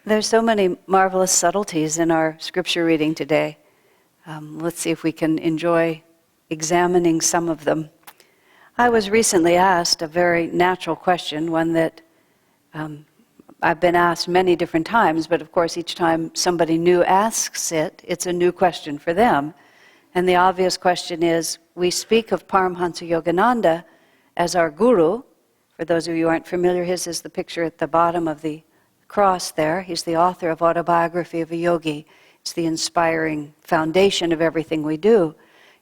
There's so many marvelous subtleties in our scripture reading today. Let's see if we can enjoy examining some of them. I was recently asked a very natural question, one that I've been asked many different times, but of course each time somebody new asks it, it's a new question for them. And the obvious question is, we speak of Paramhansa Yogananda as our guru. For those of you who aren't familiar, his is the picture at the bottom of the cross there. He's the author of Autobiography of a Yogi. It's the inspiring foundation of everything we do.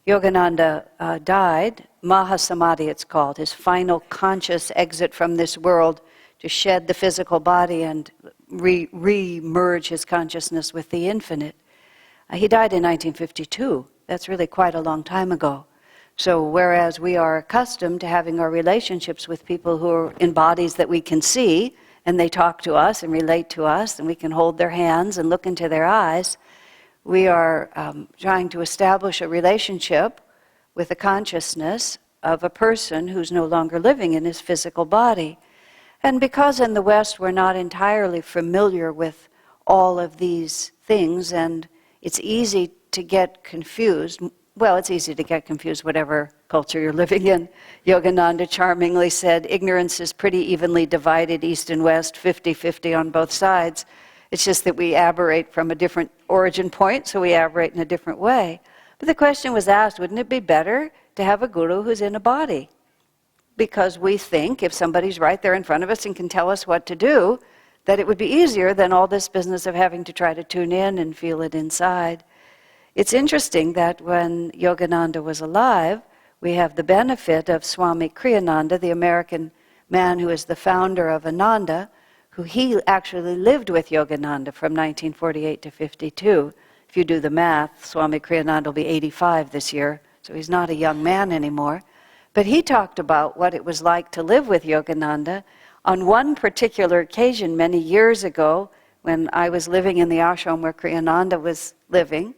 Yogananda died, Mahasamadhi it's called, his final conscious exit from this world to shed the physical body and re-merge his consciousness with the infinite. He died in 1952. That's really quite a long time ago. So whereas we are accustomed to having our relationships with people who are in bodies that we can see, and they talk to us and relate to us, and we can hold their hands and look into their eyes, we are trying to establish a relationship with the consciousness of a person who's no longer living in his physical body. And because in the West we're not entirely familiar with all of these things, and it's easy to get confused. Well, it's easy to get confused whatever culture you're living in. Yogananda charmingly said, ignorance is pretty evenly divided east and west, 50-50 on both sides. It's just that we aberrate from a different origin point, so we aberrate in a different way. But the question was asked, wouldn't it be better to have a guru who's in a body? Because we think if somebody's right there in front of us and can tell us what to do, that it would be easier than all this business of having to try to tune in and feel it inside. It's interesting that when Yogananda was alive, we have the benefit of Swami Kriyananda, the American man who is the founder of Ananda, who he actually lived with Yogananda from 1948 to 52. If you do the math, Swami Kriyananda will be 85 this year, so he's not a young man anymore. But he talked about what it was like to live with Yogananda. On one particular occasion many years ago, when I was living in the ashram where Kriyananda was living,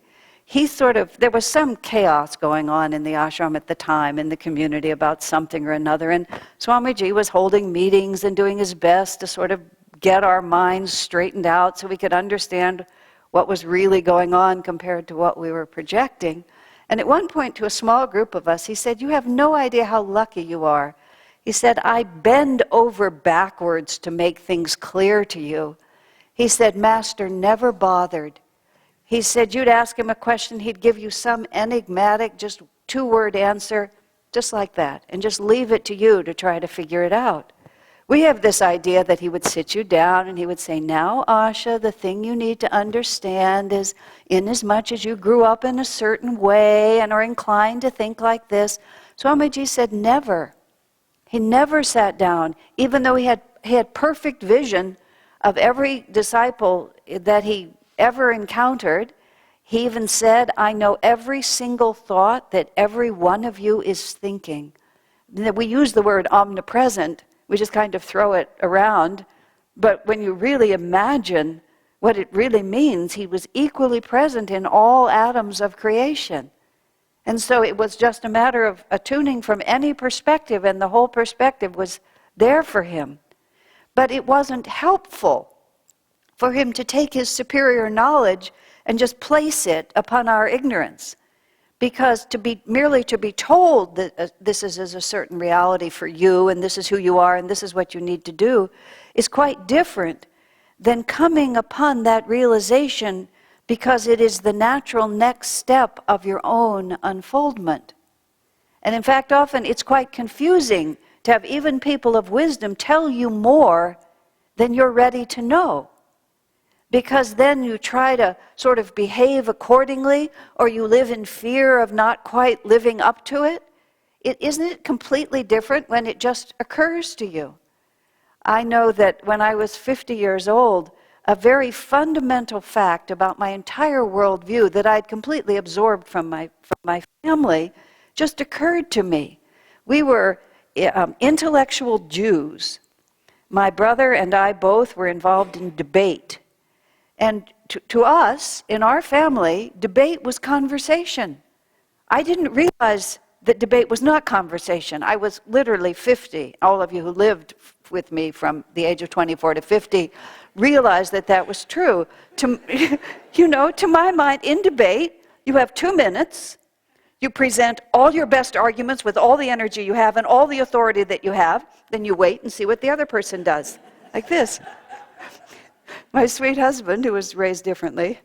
there was some chaos going on in the ashram at the time, in the community about something or another, and Swamiji was holding meetings and doing his best to sort of get our minds straightened out so we could understand what was really going on compared to what we were projecting. And at one point to a small group of us, he said, "You have no idea how lucky you are." He said, "I bend over backwards to make things clear to you." He said, "Master never bothered." He said, you'd ask him a question, he'd give you some enigmatic, just two-word answer, just like that, and just leave it to you to try to figure it out. We have this idea that he would sit you down and he would say, "Now, Asha, the thing you need to understand is, inasmuch as you grew up in a certain way and are inclined to think like this." Swamiji said never. He never sat down, even though he had perfect vision of every disciple that he ever encountered. He even said, "I know every single thought that every one of you is thinking." We use the word omnipresent, we just kind of throw it around, but when you really imagine what it really means, he was equally present in all atoms of creation. And so it was just a matter of attuning from any perspective, and the whole perspective was there for him. But it wasn't helpful for him to take his superior knowledge and just place it upon our ignorance. Because merely to be told that this is a certain reality for you, and this is who you are, and this is what you need to do, is quite different than coming upon that realization, because it is the natural next step of your own unfoldment. And in fact, often it's quite confusing to have even people of wisdom tell you more than you're ready to know. Because then you try to sort of behave accordingly, or you live in fear of not quite living up to it. Isn't it completely different when it just occurs to you? I know that when I was 50 years old, a very fundamental fact about my entire worldview that I'd completely absorbed from my family just occurred to me. We were intellectual Jews. My brother and I both were involved in debate. And to us, in our family, debate was conversation. I didn't realize that debate was not conversation. I was literally 50. All of you who lived with me from the age of 24 to 50 realize that that was true. To, to my mind, in debate, you have 2 minutes. You present all your best arguments with all the energy you have and all the authority that you have. Then you wait and see what the other person does. Like this. My sweet husband, who was raised differently,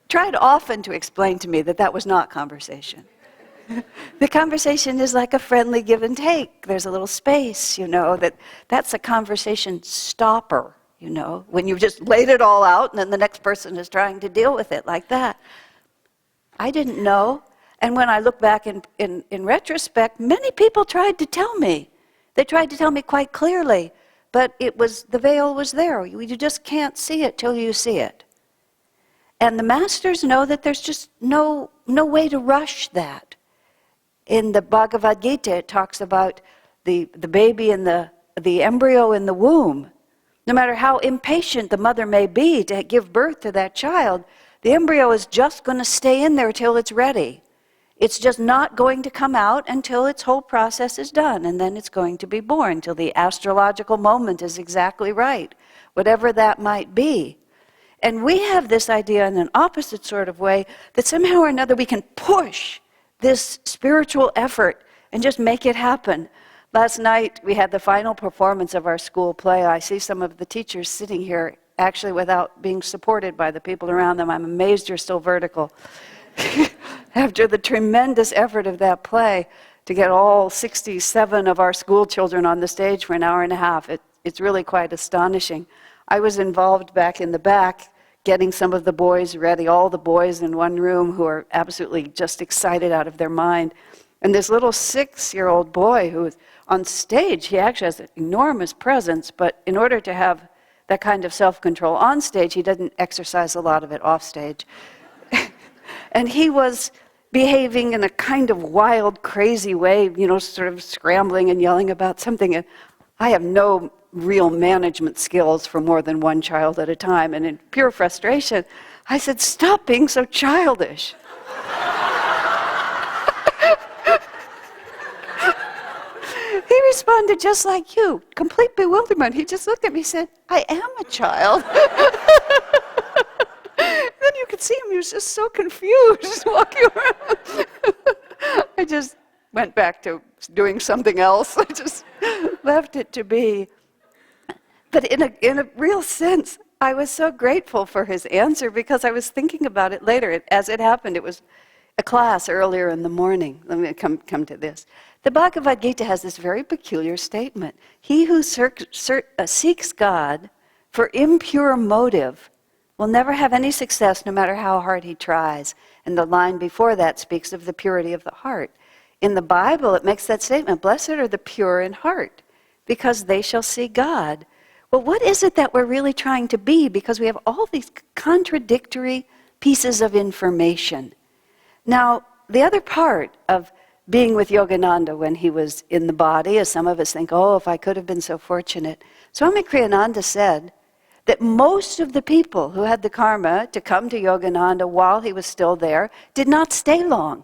tried often to explain to me that that was not conversation. The conversation is like a friendly give and take. There's a little space, that's a conversation stopper, when you've just laid it all out and then the next person is trying to deal with it like that. I didn't know. And when I look back in retrospect, many people tried to tell me. They tried to tell me quite clearly, but the veil was there. You just can't see it till you see it. And the masters know that there's just no way to rush that. In the Bhagavad Gita, it talks about the baby and the embryo in the womb. No matter how impatient the mother may be to give birth to that child, the embryo is just going to stay in there till it's ready. It's just not going to come out until its whole process is done, and then it's going to be born till the astrological moment is exactly right, whatever that might be. And we have this idea in an opposite sort of way that somehow or another we can push this spiritual effort and just make it happen. Last night we had the final performance of our school play. I see some of the teachers sitting here actually without being supported by the people around them. I'm amazed you're still vertical. After the tremendous effort of that play, to get all 67 of our school children on the stage for an hour and a half, it's really quite astonishing. I was involved back in the back, getting some of the boys ready, all the boys in one room who are absolutely just excited out of their mind. And this little 6-year-old boy who is on stage, he actually has an enormous presence, but in order to have that kind of self-control on stage, he doesn't exercise a lot of it off stage. And he was behaving in a kind of wild, crazy way, sort of scrambling and yelling about something. And I have no real management skills for more than one child at a time. And in pure frustration, I said, "Stop being so childish." He responded just like you, complete bewilderment. He just looked at me and said, "I am a child." Then you could see him, he was just so confused walking around. I just went back to doing something else. I just left it to be. But in a real sense, I was so grateful for his answer because I was thinking about it later. As it happened, it was a class earlier in the morning. Let me come to this. The Bhagavad Gita has this very peculiar statement. He who seeks God for impure motive will never have any success no matter how hard he tries. And the line before that speaks of the purity of the heart. In the Bible, it makes that statement, "Blessed are the pure in heart, because they shall see God." Well, what is it that we're really trying to be? Because we have all these contradictory pieces of information. Now, the other part of being with Yogananda when he was in the body, as some of us think, oh, if I could have been so fortunate. Swami Kriyananda said that most of the people who had the karma to come to Yogananda while he was still there did not stay long.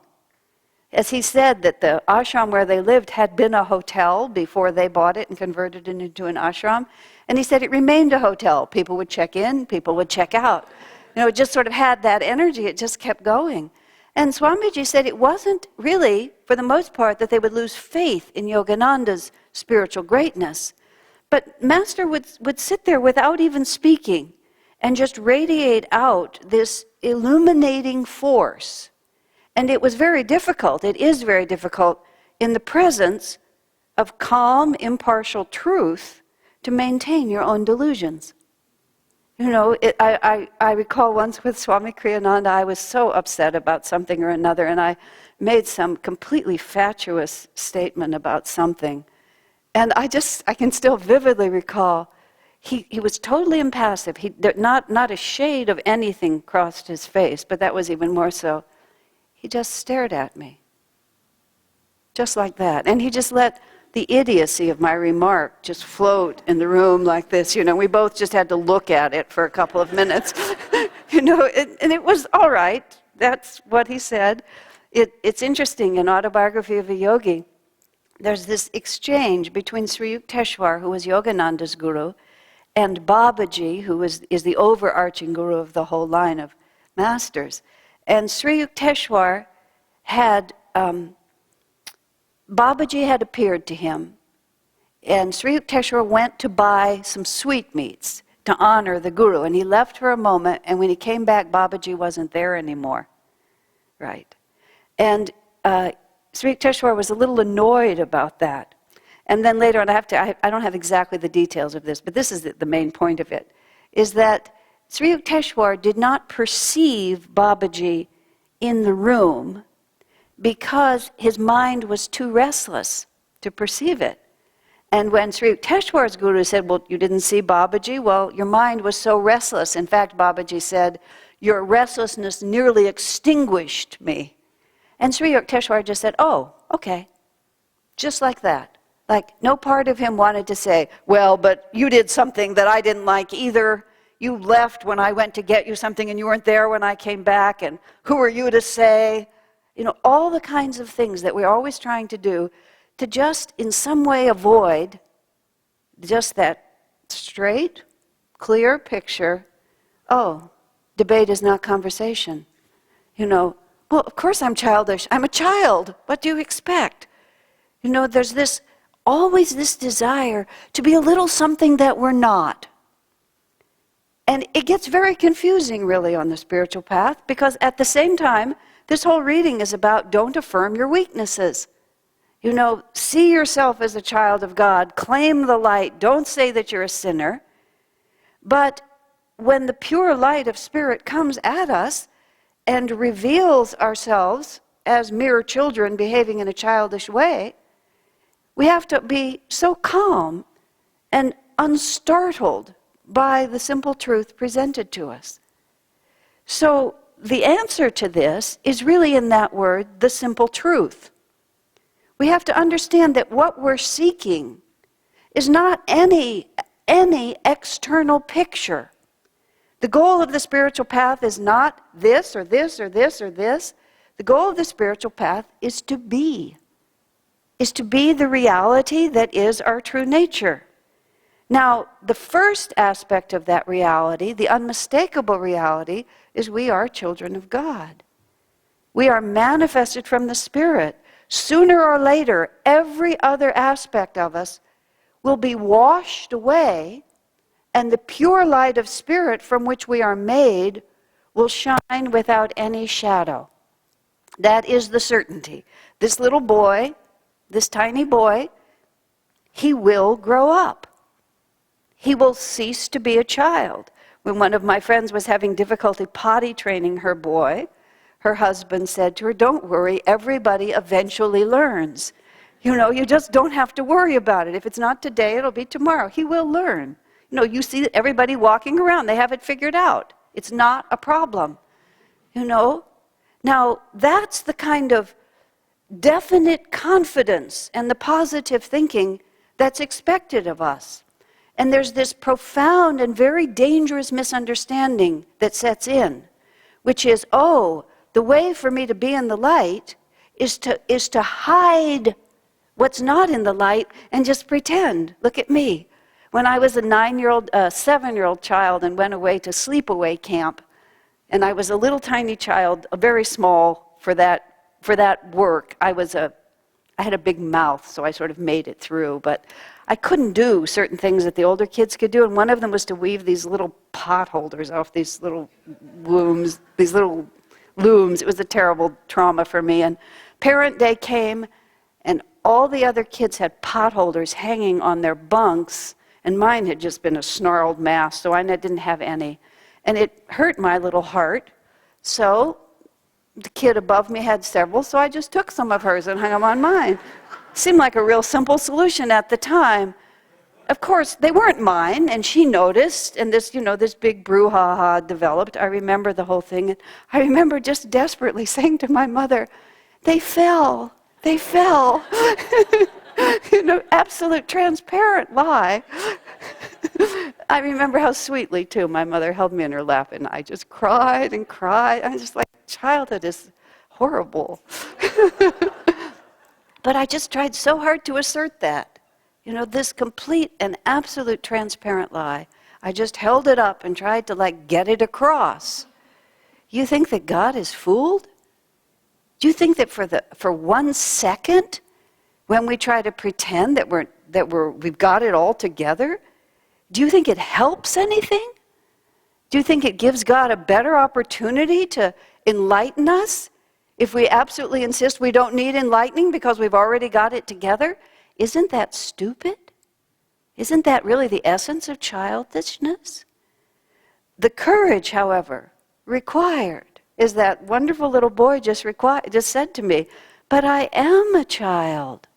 As he said, that the ashram where they lived had been a hotel before they bought it and converted it into an ashram. And he said it remained a hotel. People would check in, people would check out. It just sort of had that energy. It just kept going. And Swamiji said it wasn't really, for the most part, that they would lose faith in Yogananda's spiritual greatness. But Master would sit there without even speaking and just radiate out this illuminating force. And it was very difficult, it is very difficult, in the presence of calm, impartial truth to maintain your own delusions. I recall once with Swami Kriyananda, I was so upset about something or another, and I made some completely fatuous statement about something. And I can still vividly recall, he was totally impassive. Not a shade of anything crossed his face, but that was even more so. He just stared at me, just like that. And he just let the idiocy of my remark just float in the room like this. We both just had to look at it for a couple of minutes. And it was all right. That's what he said. It's interesting, in Autobiography of a Yogi, there's this exchange between Sri Yukteswar, who was Yogananda's guru, and Babaji, who is the overarching guru of the whole line of masters. And Sri Yukteswar had, Babaji had appeared to him, and Sri Yukteswar went to buy some sweetmeats to honor the guru, and he left for a moment, and when he came back, Babaji wasn't there anymore. Right. And Sri Yukteswar was a little annoyed about that. And then later on, I don't have exactly the details of this, but this is the main point of it, is that Sri Yukteswar did not perceive Babaji in the room because his mind was too restless to perceive it. And when Sri Yukteswar's guru said, well, you didn't see Babaji? Well, your mind was so restless. In fact, Babaji said, your restlessness nearly extinguished me. And Sri Yukteswar just said, oh, okay, just like that. Like, no part of him wanted to say, well, but you did something that I didn't like either. You left when I went to get you something and you weren't there when I came back, and who are you to say? You know, all the kinds of things that we're always trying to do to just in some way avoid just that straight, clear picture. Oh, debate is not conversation. You know, well, of course I'm childish. I'm a child. What do you expect? You know, there's always this desire to be a little something that we're not. And it gets very confusing, really, on the spiritual path, because at the same time, this whole reading is about don't affirm your weaknesses. You know, see yourself as a child of God, claim the light, don't say that you're a sinner. But when the pure light of Spirit comes at us and reveals ourselves as mere children behaving in a childish way, we have to be so calm and unstartled by the simple truth presented to us. So the answer to this is really in that word, the simple truth. We have to understand that what we're seeking is not any external picture. The goal of the spiritual path is not this or this or this or this. The goal of the spiritual path is to be the reality that is our true nature. Now, the first aspect of that reality, the unmistakable reality, is we are children of God. We are manifested from the Spirit. Sooner or later, every other aspect of us will be washed away, and the pure light of Spirit from which we are made will shine without any shadow. That is the certainty. This little boy, this tiny boy, he will grow up. He will cease to be a child. When one of my friends was having difficulty potty training her boy, her husband said to her, don't worry, everybody eventually learns. You know, you just don't have to worry about it. If it's not today, it'll be tomorrow. He will learn. You know, you see everybody walking around, they have it figured out. It's not a problem. You know? Now, that's the kind of definite confidence and the positive thinking that's expected of us. And there's this profound and very dangerous misunderstanding that sets in, which is, oh, the way for me to be in the light is to hide what's not in the light and just pretend. Look at me. When I was a 7-year-old child and went away to sleepaway camp, and I was a little tiny child, very small for that work. I had a big mouth, so I sort of made it through, but I couldn't do certain things that the older kids could do, and one of them was to weave these little pot holders off these little looms. It was a terrible trauma for me, and Parent Day came, and all the other kids had pot holders hanging on their bunks, and mine had just been a snarled mass, so I didn't have any. And it hurt my little heart, so the kid above me had several, so I just took some of hers and hung them on mine. Seemed like a real simple solution at the time. Of course, they weren't mine, and she noticed, and this big brouhaha developed. I remember the whole thing, and I remember just desperately saying to my mother, they fell. Absolute transparent lie. I remember how sweetly, too, my mother held me in her lap, and I just cried and cried. I'm just like, childhood is horrible. But I just tried so hard to assert that. This complete and absolute transparent lie. I just held it up and tried to get it across. You think that God is fooled? Do you think that for 1 second, when we try to pretend that we've got it all together, do you think it helps anything? Do you think it gives God a better opportunity to enlighten us if we absolutely insist we don't need enlightening because we've already got it together? Isn't that stupid? Isn't that really the essence of childishness? The courage, however, required is that wonderful little boy just said to me, but I am a child.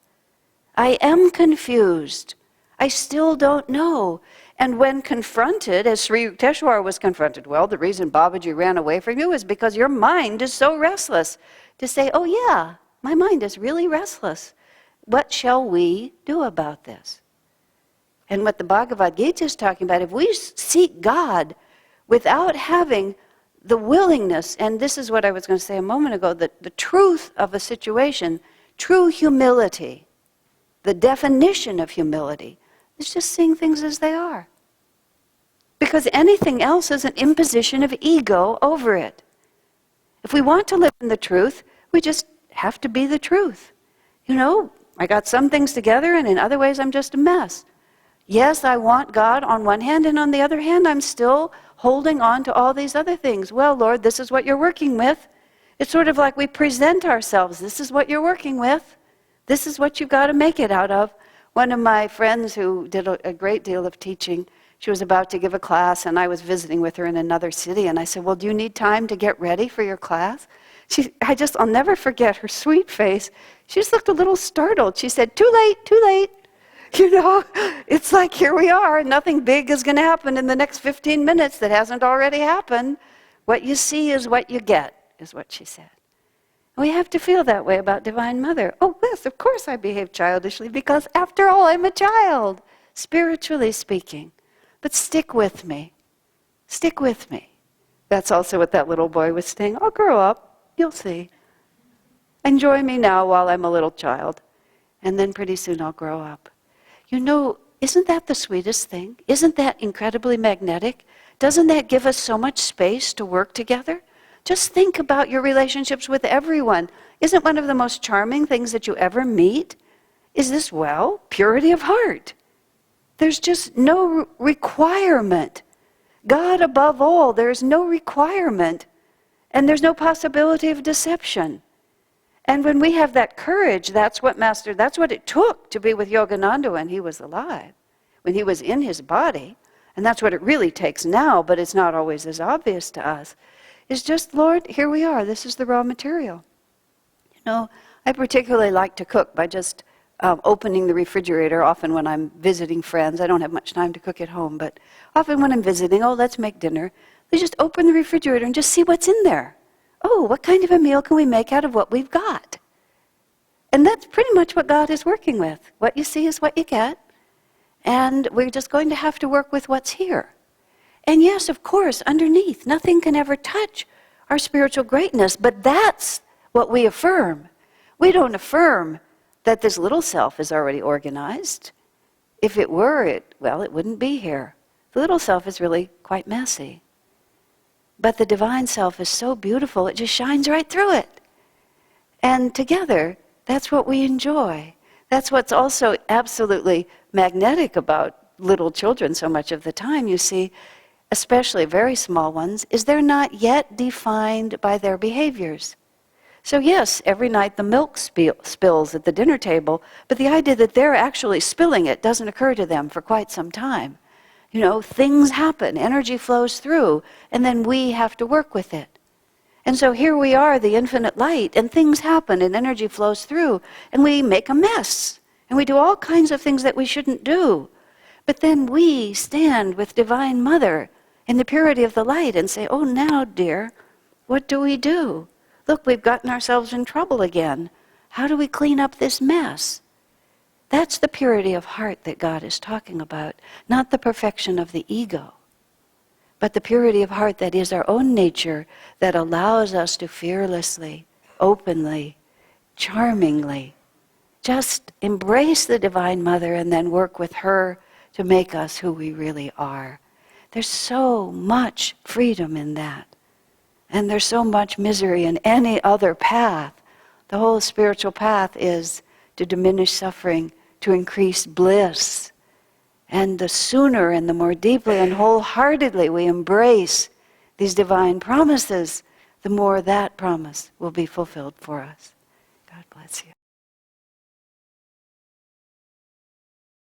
I am confused. I still don't know. And when confronted, as Sri Yukteswar was confronted, well, the reason Babaji ran away from you is because your mind is so restless. To say, oh yeah, my mind is really restless. What shall we do about this? And what the Bhagavad Gita is talking about, if we seek God without having the willingness, and this is what I was going to say a moment ago, the truth of a situation, true humility, the definition of humility, is just seeing things as they are. Because anything else is an imposition of ego over it. If we want to live in the truth, we just have to be the truth. You know, I got some things together and in other ways I'm just a mess. Yes, I want God on one hand, and on the other hand, I'm still holding on to all these other things. Well, Lord, this is what you're working with. It's sort of like we present ourselves. This is what you're working with. This is what you've got to make it out of. One of my friends who did a great deal of teaching, she was about to give a class, and I was visiting with her in another city, and I said, well, do you need time to get ready for your class? I'll never forget her sweet face. She just looked a little startled. She said, too late, too late. You know, it's like, here we are. Nothing big is going to happen in the next 15 minutes that hasn't already happened. What you see is what you get, is what she said. We have to feel that way about Divine Mother. Oh, yes, of course I behave childishly, because after all, I'm a child, spiritually speaking. But stick with me. Stick with me. That's also what that little boy was saying. I'll grow up. You'll see. Enjoy me now while I'm a little child. And then pretty soon I'll grow up. You know, isn't that the sweetest thing? Isn't that incredibly magnetic? Doesn't that give us so much space to work together? Just think about your relationships with everyone. Isn't one of the most charming things that you ever meet? Is this, well, purity of heart. There's just no requirement. God above all, there's no requirement. And there's no possibility of deception. And when we have that courage, that's what it took to be with Yogananda when he was alive, when he was in his body. And that's what it really takes now, but it's not always as obvious to us. It's just, Lord, here we are. This is the raw material. You know, I particularly like to cook by just opening the refrigerator. Often when I'm visiting friends, I don't have much time to cook at home, but often when I'm visiting, oh, let's make dinner. They just open the refrigerator and just see what's in there. Oh, what kind of a meal can we make out of what we've got? And that's pretty much what God is working with. What you see is what you get. And we're just going to have to work with what's here. And yes, of course, underneath, nothing can ever touch our spiritual greatness, but that's what we affirm. We don't affirm that this little self is already organized. If it were, it wouldn't be here. The little self is really quite messy. But the divine self is so beautiful, it just shines right through it. And together, that's what we enjoy. That's what's also absolutely magnetic about little children so much of the time, you see, especially very small ones, is they're not yet defined by their behaviors. So yes, every night the milk spills at the dinner table, but the idea that they're actually spilling it doesn't occur to them for quite some time. You know, things happen, energy flows through, and then we have to work with it. And so here we are, the infinite light, and things happen, and energy flows through, and we make a mess, and we do all kinds of things that we shouldn't do. But then we stand with Divine Mother in the purity of the light and say, oh, now, dear, what do we do? Look, we've gotten ourselves in trouble again. How do we clean up this mess? That's the purity of heart that God is talking about, not the perfection of the ego, but the purity of heart that is our own nature that allows us to fearlessly, openly, charmingly, just embrace the Divine Mother and then work with her to make us who we really are. There's so much freedom in that. And there's so much misery in any other path. The whole spiritual path is to diminish suffering, to increase bliss. And the sooner and the more deeply and wholeheartedly we embrace these divine promises, the more that promise will be fulfilled for us. God bless you.